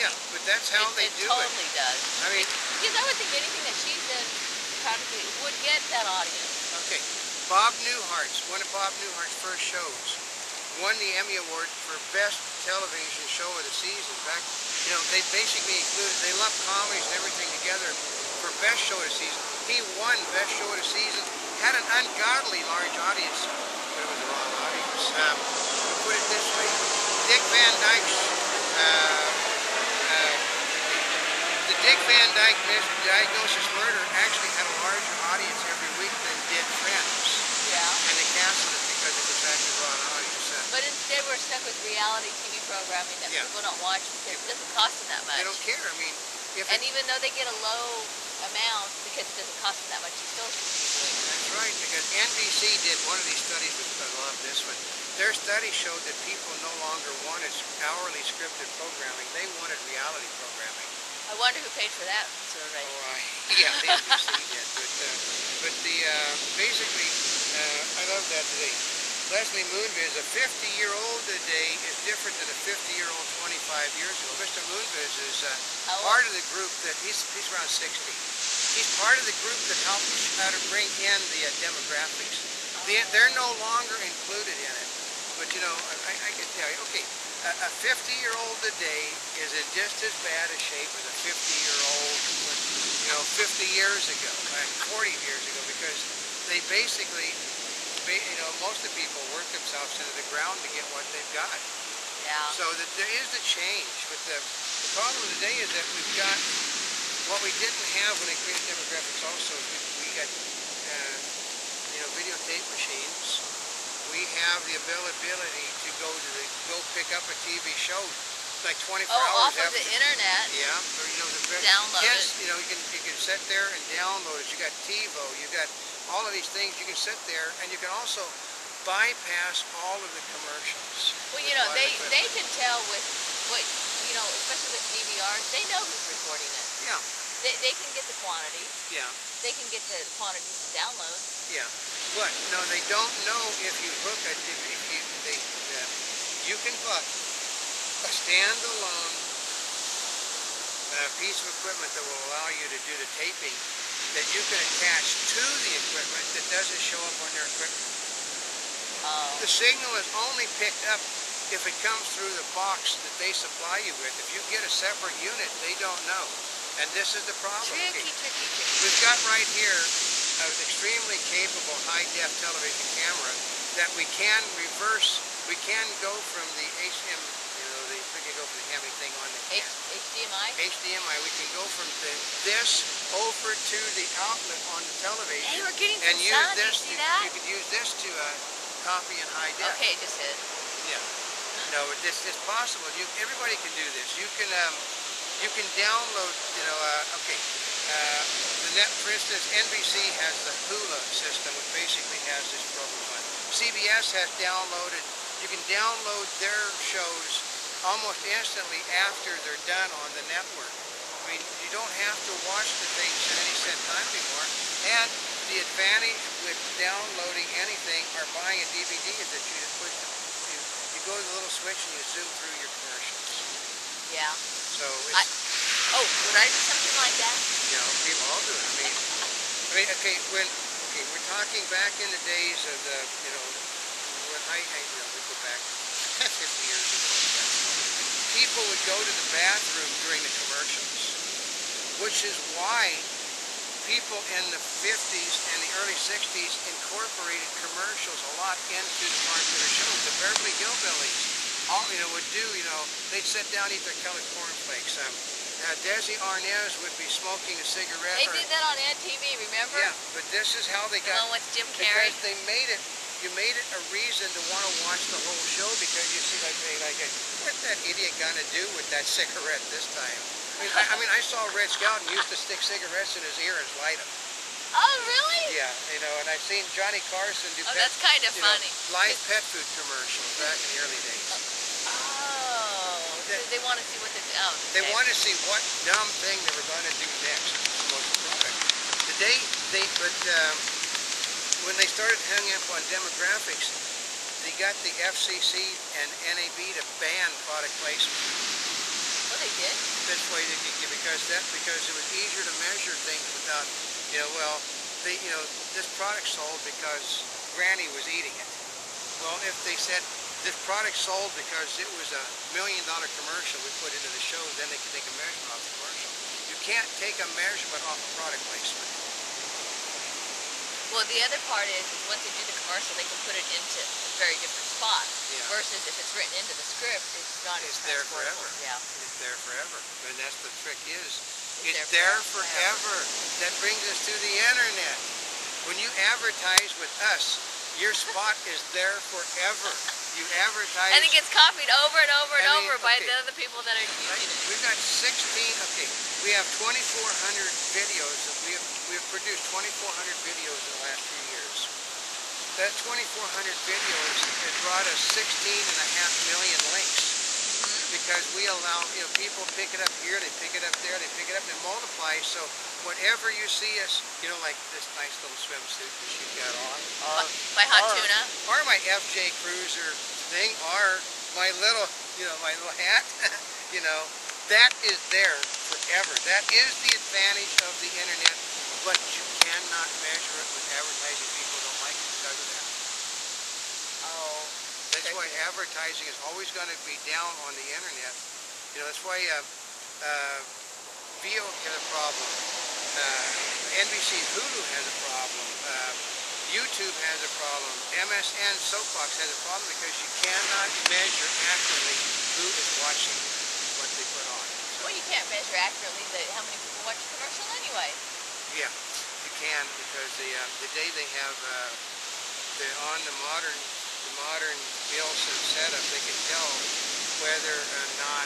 Yeah, but that's how they do it. It totally does. I mean, because I would think anything that she's done practically would get that audience. okay, Bob Newhart's, one of Bob Newhart's first shows, won the Emmy Award for Best Television Show of the Season. Back, they basically included, they lumped comedies and everything together for Best Show of the Season. He won Best Show of the Season, had an ungodly large audience, but it was the wrong audience. To put it this way, Dick Van Dyke's, the Dick Van Dyke Diagnosis Murder actually had a larger audience every week than did Friends. Yeah. And they canceled it because it was actually the wrong audience. But instead we're stuck with reality TV programming that people don't watch because it doesn't cost them that much. They don't care. I mean, and even though they get a low amount because it doesn't cost them that much, you still keep doing it. That's right, because NBC did one of these studies, I love this one. Their study showed that people no longer wanted hourly scripted programming. They wanted reality programming. I wonder who paid for that survey. Oh, yeah, the NBC did. But basically, I love that today. Leslie Moonves, a 50-year-old today is different than a 50-year-old 25 years ago. Mr. Moonves is part of the group that, he's around 60. He's part of the group that helped to bring in the demographics. They're no longer included in it. But I can tell you, okay, a 50-year-old today is in just as bad a shape as a 50-year-old, 50 years ago, 40 years ago, because they basically, most of the people work themselves into the ground to get what they've got. Yeah. So there is the change, but the problem today is that we've got what we didn't have when they created demographics. Also, we got videotape machines. We have the ability to go pick up a TV show like 24 hours off of the internet. Yeah, or download it. You can sit there and download it. You got TiVo. You got all of these things. You can sit there, and you can also bypass all of the commercials. Well, they can tell with what especially with DVRs, they know who's recording it. Yeah. They can get the quantities. Yeah. They can get the quantities to download. Yeah. But no, they don't know if you hook it. You can hook a standalone piece of equipment that will allow you to do the taping that you can attach to the equipment that doesn't show up on their equipment. The signal is only picked up if it comes through the box that they supply you with. If you get a separate unit, they don't know. And this is the problem. Tricky. We've got right here an extremely capable high-def television camera that we can reverse. We can go from the HDMI, we can go from the heavy thing on the HDMI? HDMI. We can go from this over to the outlet on the television. Hey, we're getting and some use sun. this. You see that? You can use this to copy in high def. Okay, just hit. Yeah. No, it's possible. Everybody can do this. You can download. For instance, NBC has the Hula system, which basically has this program on. CBS has downloaded. You can download their shows almost instantly after they're done on the network. I mean, you don't have to watch the things at any set time anymore. And the advantage with downloading anything or buying a DVD is that you just push you go to the little switch and you zoom through your commercials. Yeah. So would I do something like that? People all do it. We're talking back in the days of the, when we go back 50 years ago. People would go to the bathroom during the commercials, which is why people in the 50s and the early 60s incorporated commercials a lot into the parts of their shows. The Beverly Hillbillies, would do, they'd sit down, eat their colored cornflakes. Desi Arnaz would be smoking a cigarette. They did that on MTV, remember? Yeah, but this is how they got. The one with Jim Carrey. Because you made it a reason to want to watch the whole show because you see, what's that idiot gonna do with that cigarette this time? I saw Red Skelton used to stick cigarettes in his ear and light them. Oh, really? Yeah, and I've seen Johnny Carson do that's kind of funny. Live pet food commercials back in the early days. They want to see what they're doing. They want to see what dumb thing they were going to do next to promote the product. Today, when they started hanging up on demographics, they got the FCC and NAB to ban product placement. Oh, they did? That's why because it was easier to measure things without, well, this product sold because Granny was eating it. Well, if they said this product sold because it was a $1 million commercial we put into the show, then they could take a measurement off the commercial. You can't take a measurement off a product placement. Well, the other part is once they do the commercial, they can put it into very different spots. Yeah. Versus if it's written into the script, it's not. It's there forever. Yeah. It's there forever. And that's the trick is. It's there forever. That brings us to the internet. When you advertise with us, your spot is there forever. You advertise. And it gets copied over and over and over by the other people that are using it. We've got we have 2,400 videos. We have produced 2,400 videos in the last few years. That 2,400 videos has brought us 16.5 million links. Because we allow, people pick it up here, they pick it up there, they pick it up and it multiplies. So whatever you see us, like this nice little swimsuit that she's got on, my hot tuna, or my FJ Cruiser thing, or my little, my little hat, that is there forever. That is the advantage of the internet, but you cannot measure it with advertising. People don't like it because of that. Oh. That's why advertising is always going to be down on the internet. That's why VO has a problem. NBC Hulu has a problem. YouTube has a problem. MSN Soapbox has a problem because you cannot measure accurately who is watching what they put on. Well, you can't measure accurately how many people watch a commercial anyway. Yeah, you can because the day they have on the modern Nielsen setup, they can tell whether or not,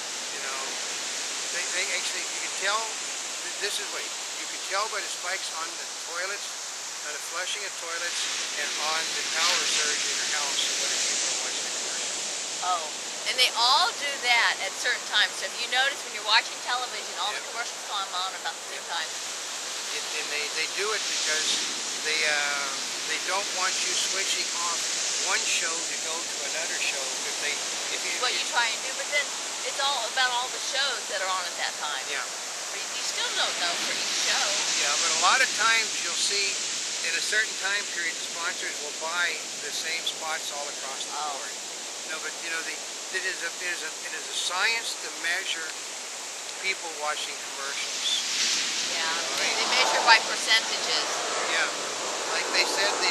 they actually, you can tell, this is what, you can tell by the spikes on the toilets, on the flushing of toilets, and on the power surge in your house, whether people are watching the commercial. Oh, and they all do that at certain times. So if you notice when you're watching television, all the commercials come on about the same time. And they do it because they don't want you switching off one show to go to another show. What you try and do, but then it's all about all the shows that are on at that time. Yeah. But you still don't know for each show. Yeah, but a lot of times you'll see in a certain time period the sponsors will buy the same spots all across the board. No, but it is a science to measure people watching commercials. Yeah, they measure by percentages. Yeah, like they said, they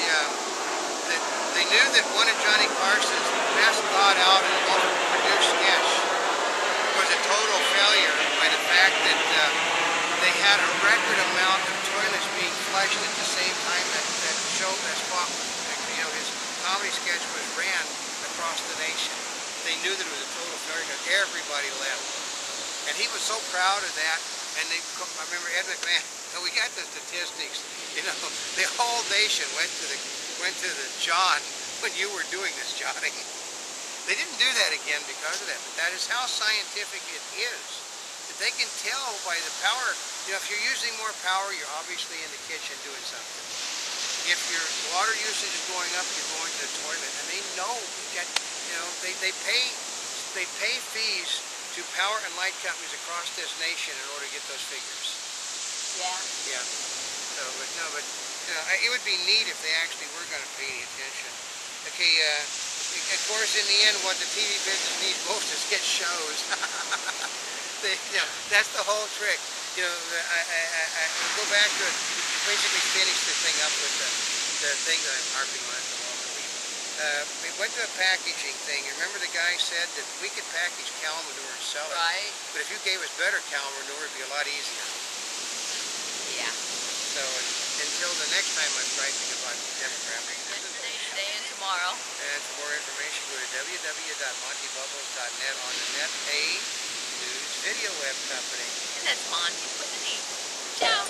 knew that one of Johnny Carson's best thought out and most produced sketch was a total failure by the fact that they had a record amount of toilets being flushed at the same time that spot, his comedy sketch was ran across the nation. They knew that it was a total failure because everybody left. And he was so proud of that. And I remember Ed McMahon, we got the statistics, the whole nation went to the John when you were doing this, Johnny. They didn't do that again because of that, but that is how scientific it is. That they can tell by the power, if you're using more power, you're obviously in the kitchen doing something. If your water usage is going up, you're going to the toilet. And they know, they pay fees to power and light companies across this nation in order to get those figures. Yeah. Yeah. So, but it would be neat if they actually were going to pay any attention. Okay, of course, in the end, what the TV business needs most is get shows. That's the whole trick. I go back to basically finish the thing up with the thing that I'm harping on at the moment. We went to a packaging thing. Remember the guy said that we could package cow manure and sell it. Right. But if you gave us better cow manure, it'd be a lot easier. Yeah. So until the next time I'm griping about demographics. Today and tomorrow. And for more information, go to www.montybubbles.net on the net, a news video web company. And that's Monty with an E. Ciao.